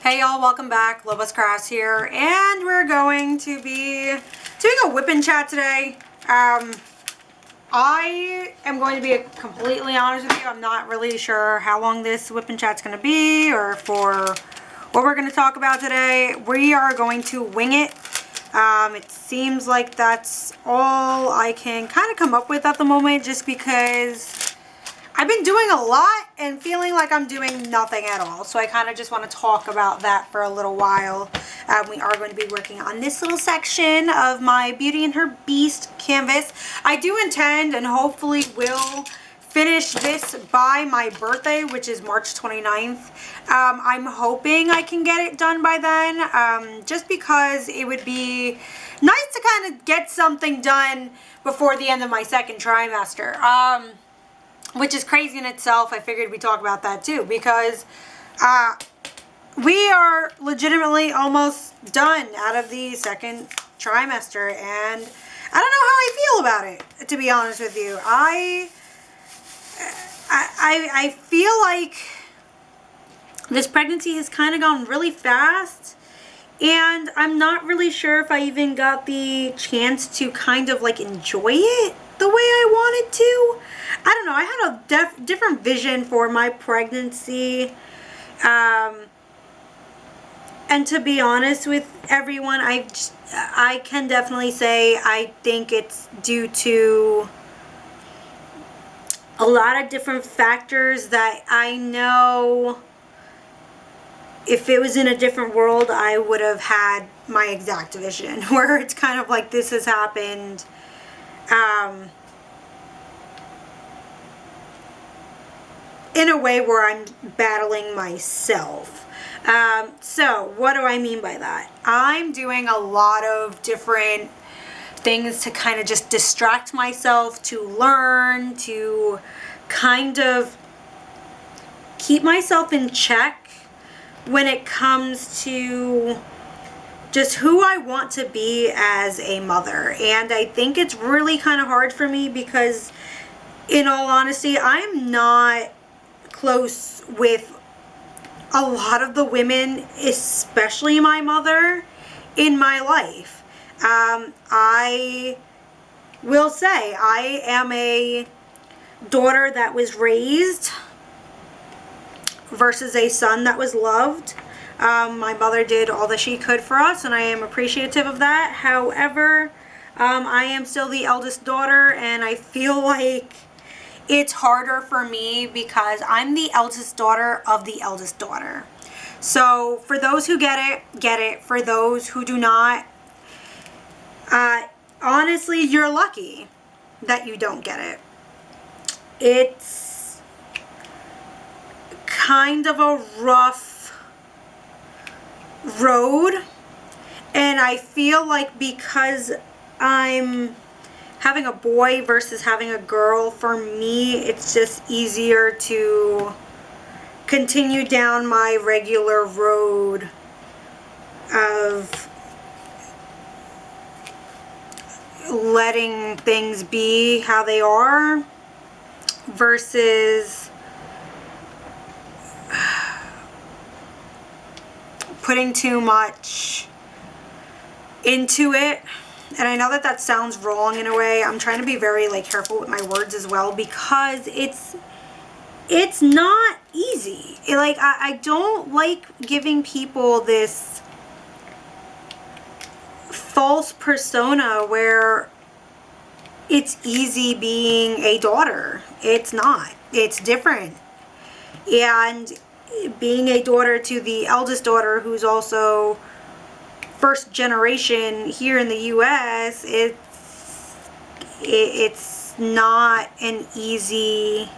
Hey y'all, welcome back. Lobos Crafts here, and we're going to be doing a whip and chat today. I am going to be completely honest with you. I'm not really sure how long this whip and chat's going to be or for what we're going to talk about today. We are going to wing it. It seems like that's all I can kind of come up with at the moment, just because I've been doing a lot and feeling like I'm doing nothing at all. So I kind of just want to talk about that for a little while. We are going to be working on this little section of my Beauty and Her Beast canvas. I do intend and hopefully will finish this by my birthday, which is March 29th. I'm hoping I can get it done by then, just because it would be nice to kind of get something done before the end of my second trimester. Which is crazy in itself. I figured we'd talk about that too, because we are legitimately almost done out of the second trimester, and I don't know how I feel about it, to be honest with you. I feel like this pregnancy has kind of gone really fast, and I'm not really sure if I even got the chance to kind of like enjoy it the way I wanted to. I don't know. I had a different vision for my pregnancy. And to be honest with everyone, I can definitely say I think it's due to a lot of different factors that I know if it was in a different world, I would have had my exact vision, where it's kind of like this has happened. In a way where I'm battling myself. So what do I mean by that? I'm doing a lot of different things to kind of just distract myself, to learn, to kind of keep myself in check when it comes to just who I want to be as a mother. And I think it's really kind of hard for me because, in all honesty, I'm not close with a lot of the women, especially my mother, in my life. I will say I am a daughter that was raised versus a son that was loved. My mother did all that she could for us, and I am appreciative of that. However, I am still the eldest daughter, and I feel like it's harder for me because I'm the eldest daughter of the eldest daughter. So for those who get it, get it. For those who do not, honestly, you're lucky that you don't get it. It's kind of a rough road, and I feel like because I'm having a boy versus having a girl, for me, it's just easier to continue down my regular road of letting things be how they are versus putting too much into it. And I know that that sounds wrong in a way. I'm trying to be very careful with my words as well, because it's not easy. I don't like giving people this false persona where it's easy being a daughter. It's not. It's different. And being a daughter to the eldest daughter, who's also first generation here in the US, it's not an easy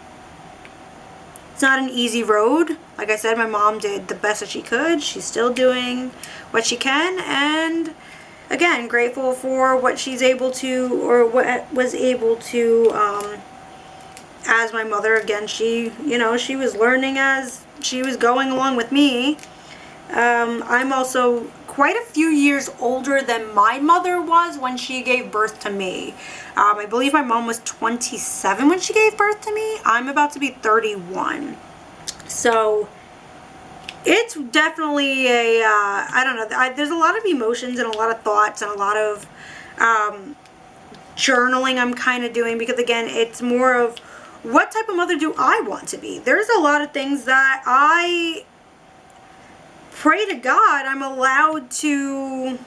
road. Like I said, my mom did the best that she could. She's still doing what she can, and again, grateful for what she's able to, or what was able to, as my mother. Again, she was learning as she was going along with me. I'm also quite a few years older than my mother was when she gave birth to me. I believe my mom was 27 when she gave birth to me. I'm about to be 31. So it's definitely a, I don't know, there's a lot of emotions and a lot of thoughts and a lot of journaling I'm kind of doing, because again, it's more of what type of mother do I want to be. There's a lot of things that I pray to God I'm allowed to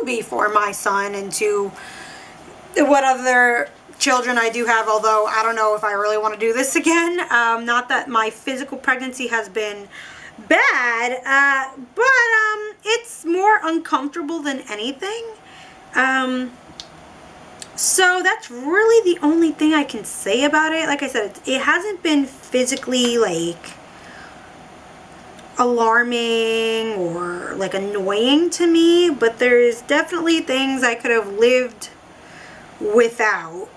be for my son and to what other children I do have, although I don't know if I really want to do this again. Not that my physical pregnancy has been bad, but it's more uncomfortable than anything. So that's really the only thing I can say about it. Like I said, it hasn't been physically like alarming or like annoying to me, but there's definitely things I could have lived without.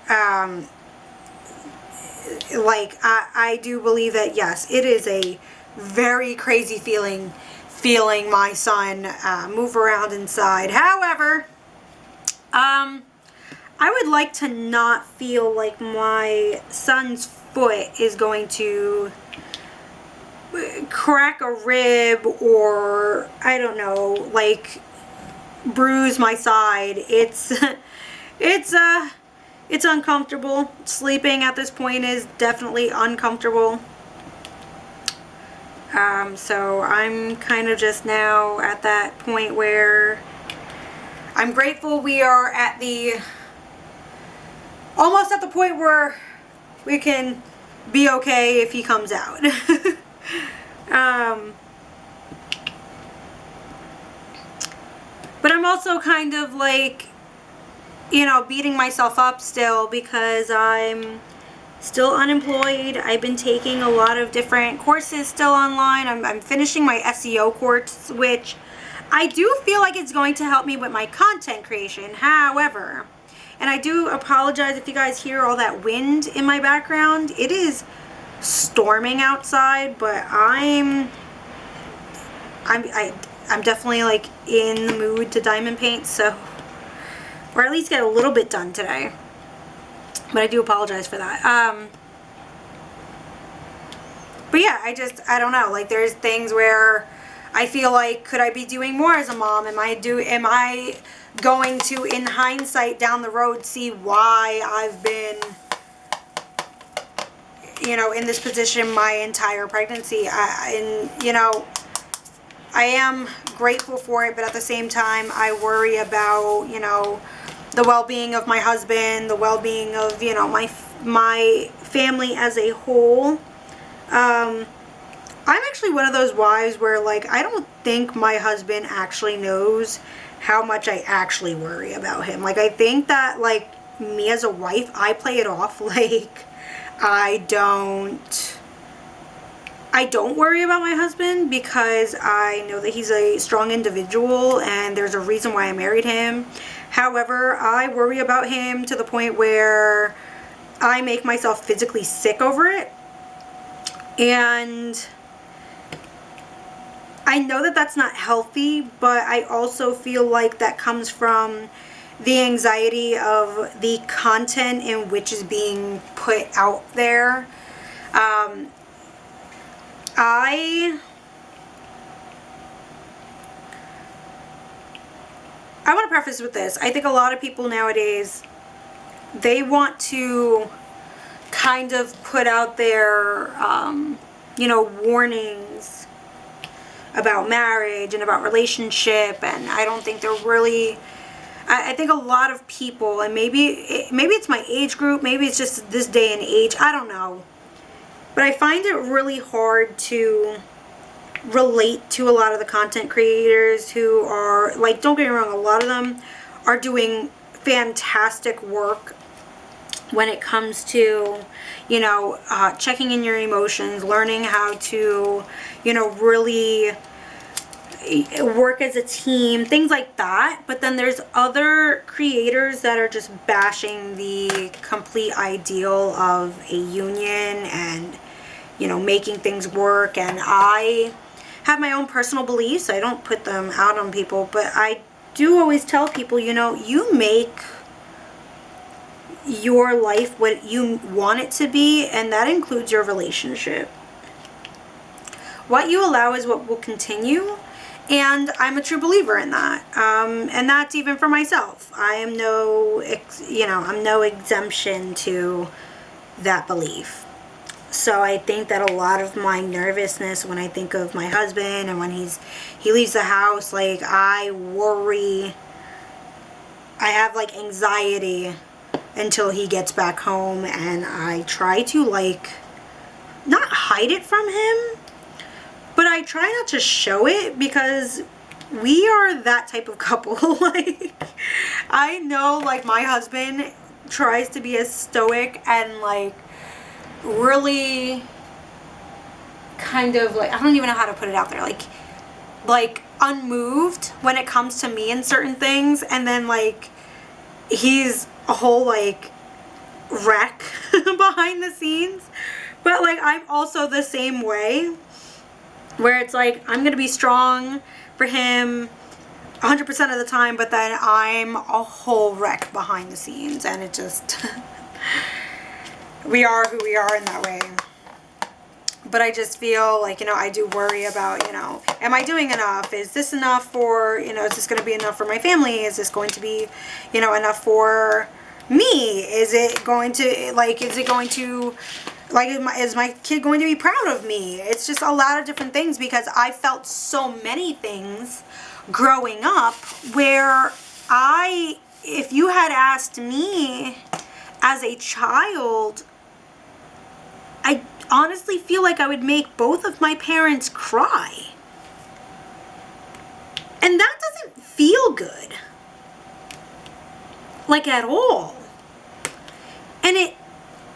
Like I do believe that yes, it is a very crazy feeling my son move around inside. However, I would like to not feel like my son's foot is going to crack a rib or, I don't know, like bruise my side. It's it's uncomfortable. Sleeping at this point is definitely uncomfortable. So I'm kind of just now at that point where I'm grateful we are at the, almost at the point where we can be okay if he comes out. But I'm also kind of like, you know, beating myself up still because I'm still unemployed. I've been taking a lot of different courses still online. I'm finishing my SEO course, which I do feel like it's going to help me with my content creation. However, and I do apologize if you guys hear all that wind in my background. It is storming outside, but I'm definitely like in the mood to diamond paint, so, or at least get a little bit done today. But I do apologize for that. But yeah, I don't know. Like there's things where I feel like, could I be doing more as a mom? Am I going to, in hindsight down the road, see why I've been, you know, in this position my entire pregnancy? And you know, I am grateful for it, but at the same time, I worry about, you know, the well-being of my husband, the well-being of, you know, my family as a whole. I'm actually one of those wives where, like, I don't think my husband actually knows how much I actually worry about him. Like, I think that, like, me as a wife, I play it off like I don't worry about my husband because I know that he's a strong individual and there's a reason why I married him. However, I worry about him to the point where I make myself physically sick over it. And I know that that's not healthy, but I also feel like that comes from the anxiety of the content in which is being put out there. I want to preface with this. I think a lot of people nowadays, they want to kind of put out their, you know, warnings about marriage and about relationship, and I don't think they're really, I think a lot of people, and maybe it's my age group, maybe it's just this day and age, I don't know, but I find it really hard to relate to a lot of the content creators who are, like, don't get me wrong, a lot of them are doing fantastic work when it comes to, you know, checking in your emotions, learning how to, you know, really work as a team, things like that. But then there's other creators that are just bashing the complete ideal of a union and, you know, making things work. And I have my own personal beliefs. I don't put them out on people, but I do always tell people, you know, you make your life what you want it to be, and that includes your relationship. what you allow is what will continue. And I'm a true believer in that. And that's even for myself. I am I'm no exemption to that belief. So I think that a lot of my nervousness when I think of my husband and when he leaves the house, like, I worry, I have like anxiety until he gets back home, and I try to like not hide it from him, but I try not to show it, because we are that type of couple. Like, I know, like, my husband tries to be as stoic and, like, really kind of, like, I don't even know how to put it out there. Like unmoved when it comes to me and certain things. And then, like, he's a whole, like, wreck behind the scenes. But, like, I'm also the same way, where it's like, I'm going to be strong for him 100% of the time, but then I'm a whole wreck behind the scenes, and it just, we are who we are in that way. But I just feel like, I do worry about, am I doing enough? Is this enough for, is this going to be enough for my family? Is this going to be, enough for me? Is it going to, like, is my kid going to be proud of me? It's just a lot of different things, because I felt so many things growing up where if you had asked me as a child, I honestly feel like I would make both of my parents cry. And that doesn't feel good. Like, at all. And it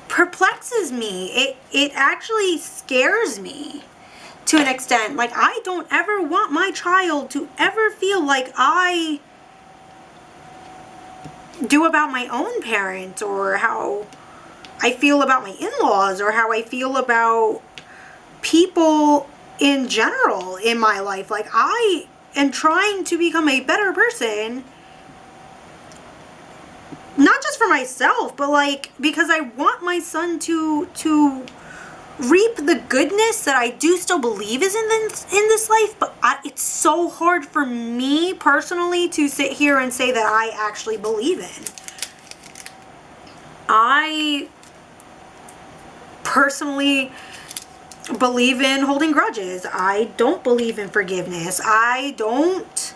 perplexes me. It actually scares me to an extent. Like, I don't ever want my child to ever feel like I do about my own parents, or how I feel about my in-laws, or how I feel about people in general in my life. Like, I am trying to become a better person, not just for myself, but, like, because I want my son to reap the goodness that I do still believe is in this life. But it's so hard for me personally to sit here and say that I actually believe in. I personally believe in holding grudges. I don't believe in forgiveness. I don't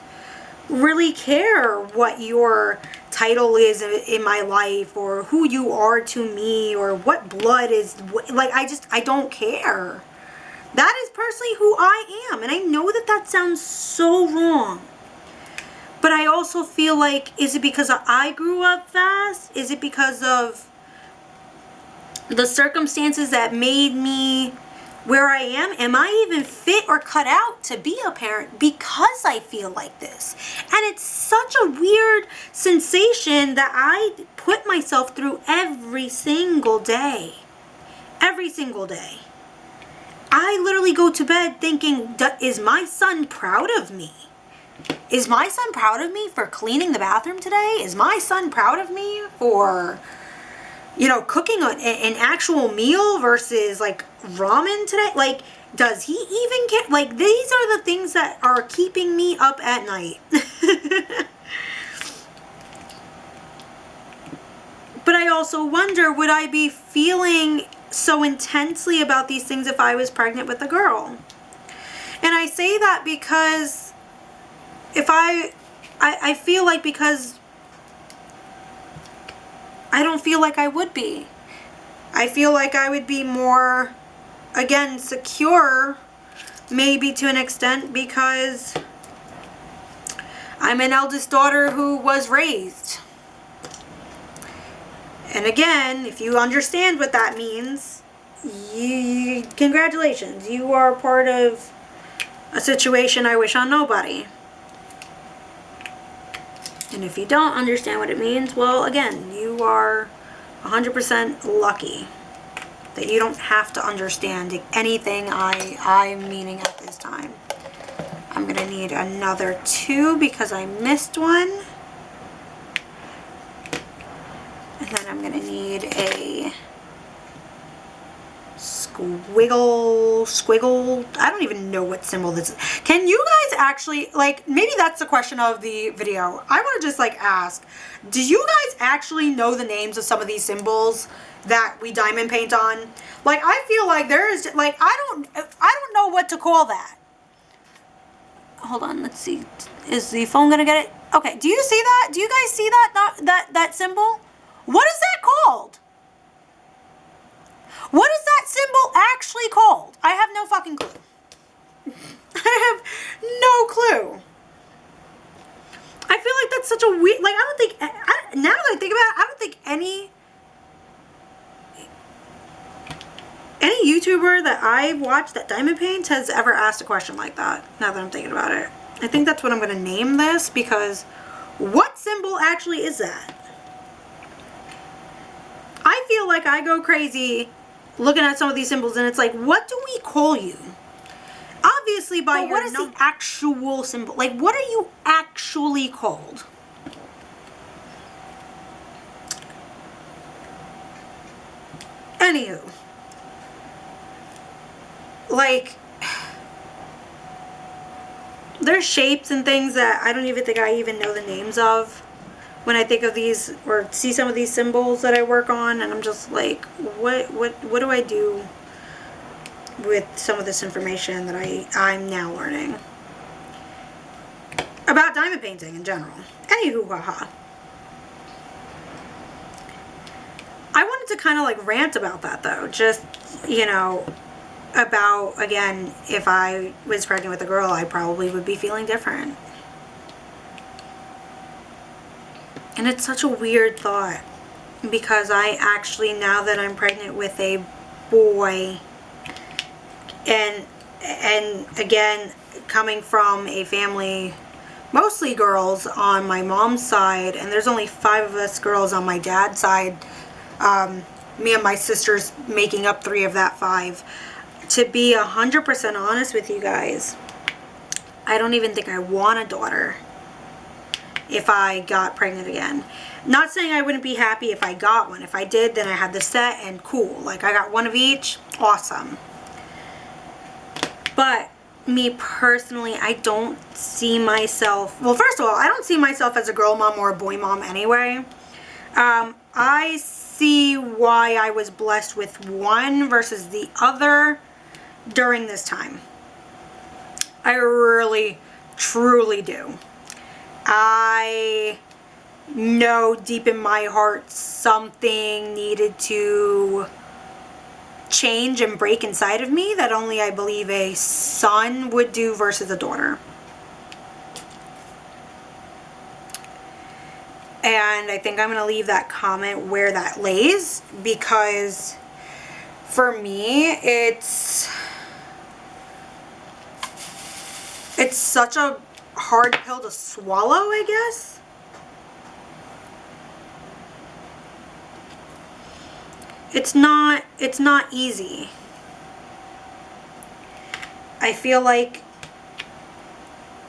really care what your title is in my life, or who you are to me, or what blood is, like, I don't care. That is personally who I am. And I know that sounds so wrong, but I also feel like, is it because I grew up fast? Is it because of the circumstances that made me where I am? Am I even fit or cut out to be a parent because I feel like this? And it's such a weird sensation that I put myself through every single day. Every single day. I literally go to bed thinking, is my son proud of me? Is my son proud of me for cleaning the bathroom today? Is my son proud of me for, cooking an actual meal versus, like, ramen today? Like, does he even care? Like, these are the things that are keeping me up at night. But I also wonder, would I be feeling so intensely about these things if I was pregnant with a girl? And I say that because if I feel like, because I don't feel like I would be. I feel like I would be more, again, secure, maybe to an extent, because I'm an eldest daughter who was raised. And again, if you understand what that means, congratulations. You are part of a situation I wish on nobody. And if you don't understand what it means, well, again, you are 100% lucky that you don't have to understand anything I'm meaning at this time. I'm going to need another 2 because I missed one. And then I'm going to need a squiggle. I don't even know what symbol this is. Can you guys actually, like, maybe that's the question of the video. I want to just like ask, do you guys actually know the names of some of these symbols that we diamond paint on? Like, I feel like there is, like, I don't know what to call that. Hold on, let's see. Is the phone gonna get it? Okay, do you see that? Do you guys see that, that symbol? What is that called? What is that symbol actually called? I have no fucking clue. I have no clue. I feel like that's such a weird, like, I don't think, now that I think about it, I don't think any YouTuber that I've watched that diamond paints has ever asked a question like that, now that I'm thinking about it. I think that's what I'm going to name this, because what symbol actually is that? I feel like I go crazy looking at some of these symbols, and it's like, what do we call you? Obviously by your what is the actual symbol? Like, what are you actually called? Anywho. Like, there's shapes and things that I don't even think I even know the names of when I think of these or see some of these symbols that I work on, and I'm just like, what do I do with some of this information that I'm now learning about diamond painting in general. Anywho, haha. I wanted to kind of like rant about that though, just, you know, about, again, if I was pregnant with a girl, I probably would be feeling different. And it's such a weird thought, because I actually, now that I'm pregnant with a boy, and again, coming from a family, mostly girls on my mom's side, and there's only 5 of us girls on my dad's side, me and my sisters making up 3 of that 5. To be 100% honest with you guys, I don't even think I want a daughter if I got pregnant again. Not saying I wouldn't be happy if I got one. If I did, then I had the set and cool. Like, I got one of each, awesome. But me personally, I don't see myself, well, first of all, I don't see myself as a girl mom or a boy mom anyway. I see why I was blessed with one versus the other during this time. I really, truly do. I know deep in my heart something needed to change and break inside of me that only I believe a son would do versus a daughter. And I think I'm going to leave that comment where that lays, because for me, it's such a hard pill to swallow, I guess. It's not easy. I feel like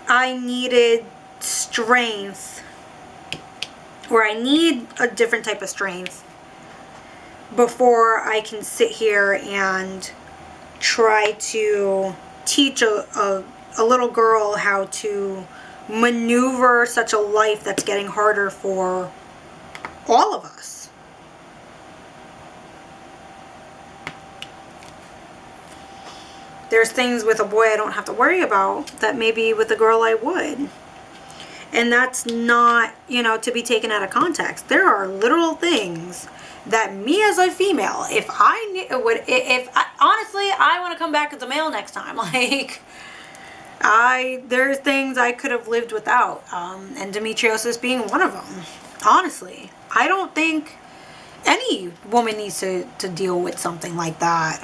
I needed strength, or I need a different type of strength before I can sit here and try to teach a little girl how to maneuver such a life that's getting harder for all of us. There's things with a boy I don't have to worry about that maybe with a girl I would. And that's not, you know, to be taken out of context. There are literal things that me as a female, if honestly, I want to come back as a male next time. Like, there's things I could have lived without, and endometriosis being one of them. Honestly, I don't think any woman needs to deal with something like that.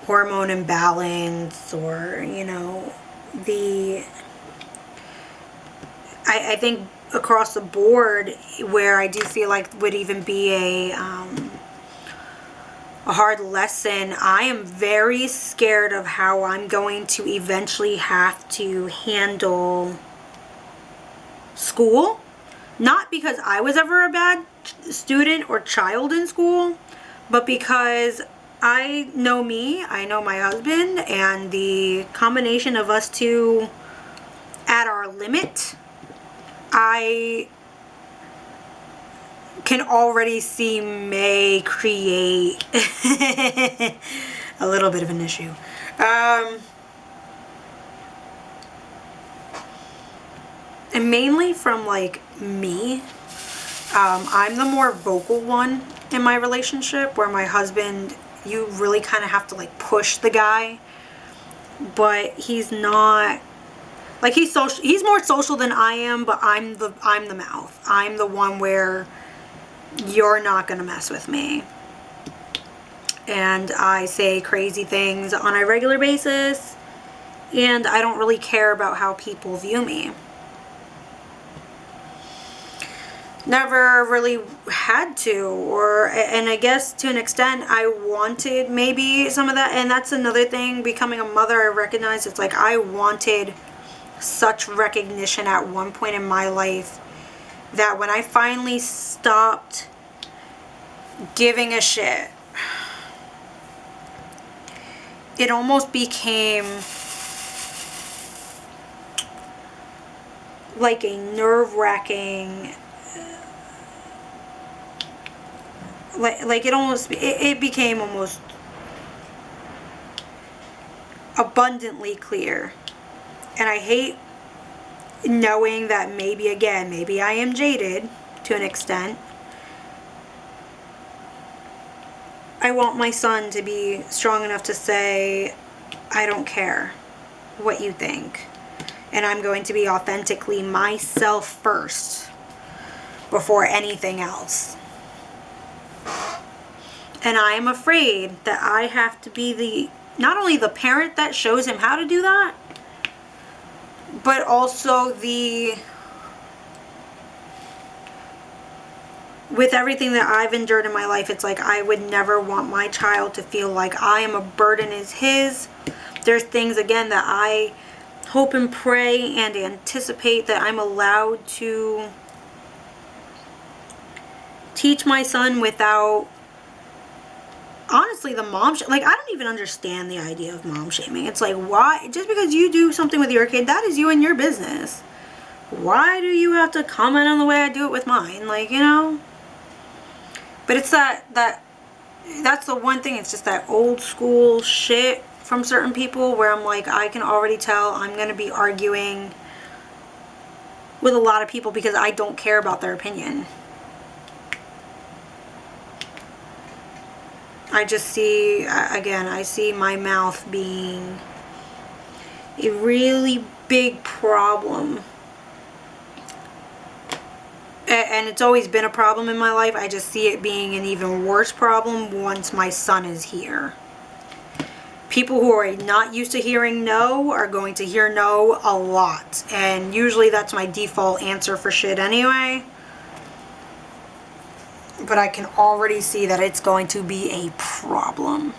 Hormone imbalance, or, you know, I think across the board, where I do feel like would even be a hard lesson, I am very scared of how I'm going to eventually have to handle school. Not because I was ever a bad student or child in school, but because I know me, I know my husband, and the combination of us two at our limit, I can already see may create a little bit of an issue. And mainly from like me. I'm the more vocal one in my relationship, where my husband, you really kind of have to like push the guy, but he's not like, he's more social than I am, but I'm the mouth. I'm the one where you're not gonna mess with me, and I say crazy things on a regular basis, and I don't really care about how people view me. Never really had to, and I guess to an extent I wanted maybe some of that, and that's another thing, becoming a mother, I recognize it's like I wanted such recognition at one point in my life, that when I finally stopped giving a shit, it almost became like a nerve-wracking, like it became almost abundantly clear. And I hate knowing that maybe I am jaded to an extent. I want my son to be strong enough to say, I don't care what you think, and I'm going to be authentically myself first before anything else. And I am afraid that I have to be not only the parent that shows him how to do that, but also with everything that I've endured in my life, it's like I would never want my child to feel like I am a burden as his. There's things, again, that I hope and pray and anticipate that I'm allowed to teach my son without, honestly, the mom like, I don't even understand the idea of mom shaming. It's like, why? Just because you do something with your kid, that is you and your business. Why do you have to comment on the way I do it with mine? Like, you know? But it's that's the one thing. It's just that old school shit from certain people where I'm like, I can already tell I'm going to be arguing with a lot of people because I don't care about their opinion. I just see, again, I see my mouth being a really big problem. And it's always been a problem in my life. I just see it being an even worse problem once my son is here. People who are not used to hearing no are going to hear no a lot. And usually that's my default answer for shit anyway. But I can already see that it's going to be a problem.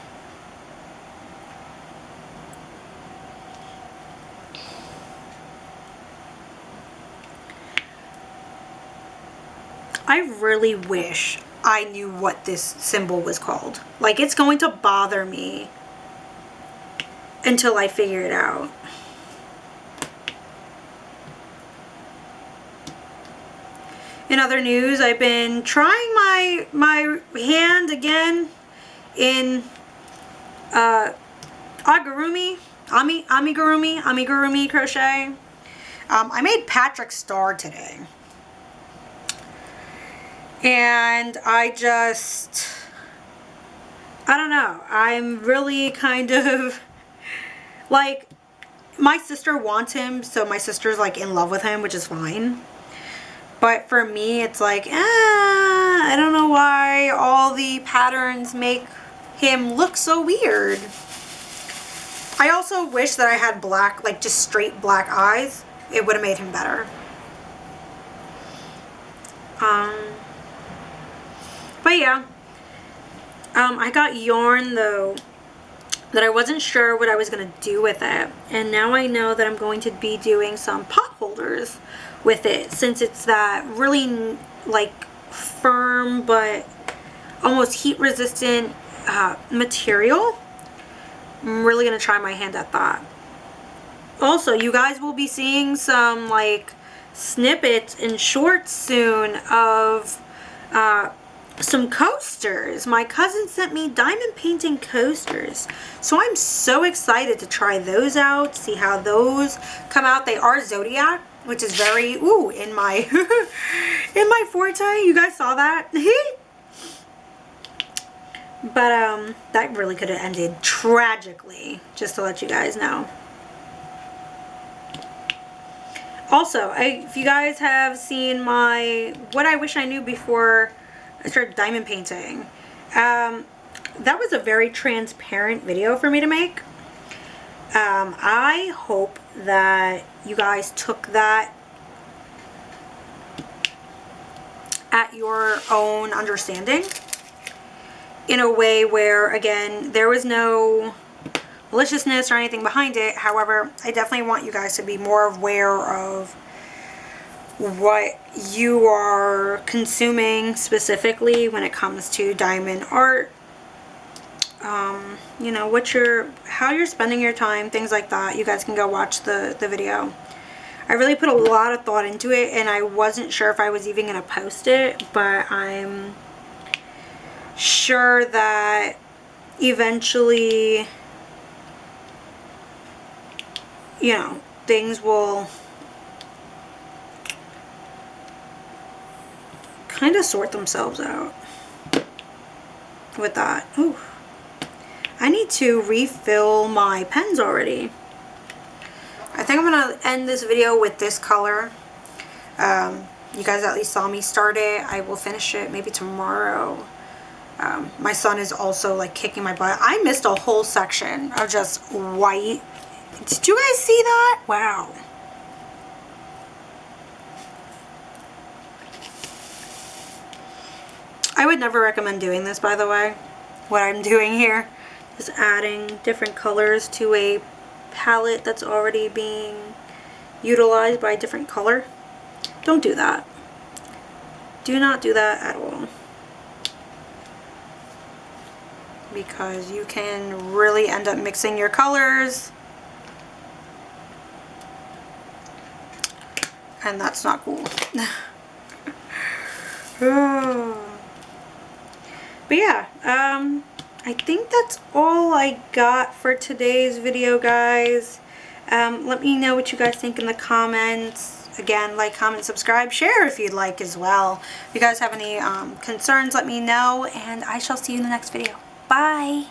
I really wish I knew what this symbol was called. Like, it's going to bother me until I figure it out. In other news, I've been trying my hand again in amigurumi crochet. I made Patrick's star today. And I don't know. I'm really kind of like, my sister wants him, so my sister's like in love with him, which is fine. But for me, it's like, I don't know why all the patterns make him look so weird. I also wish that I had black, like just straight black eyes. It would have made him better. But yeah, I got yarn though that I wasn't sure what I was going to do with it. And now I know that I'm going to be doing some pot holders with it, since it's that really like firm but almost heat resistant material. I'm really going to try my hand at that. Also, you guys will be seeing some like snippets and shorts soon of some coasters. My cousin sent me diamond painting coasters, so I'm so excited to try those out, see how those come out. They are Zodiac, which is very in my in my forte. You guys saw that. But that really could have ended tragically, just to let you guys know. Also, if you guys have seen my what I wish I knew before I started diamond painting, that was a very transparent video for me to make. I hope that you guys took that at your own understanding, in a way where, again, there was no maliciousness or anything behind it. However, I definitely want you guys to be more aware of what you are consuming specifically when it comes to diamond art. You know, how you're spending your time, things like that. You guys can go watch the video. I really put a lot of thought into it, and I wasn't sure if I was even going to post it, but I'm sure that eventually, you know, things will kind of sort themselves out with that. Ooh. I need to refill my pens already. I think I'm going to end this video with this color. You guys at least saw me start it. I will finish it maybe tomorrow. My son is also like kicking my butt. I missed a whole section of just white. Did you guys see that? Wow. I would never recommend doing this, by the way. What I'm doing here is adding different colors to a palette that's already being utilized by a different color. Don't do that. Do not do that at all. Because you can really end up mixing your colors, and that's not cool. But yeah, I think that's all I got for today's video, guys. Let me know what you guys think in the comments. Again, like, comment, subscribe, share if you'd like as well. If you guys have any concerns, let me know, and I shall see you in the next video. Bye!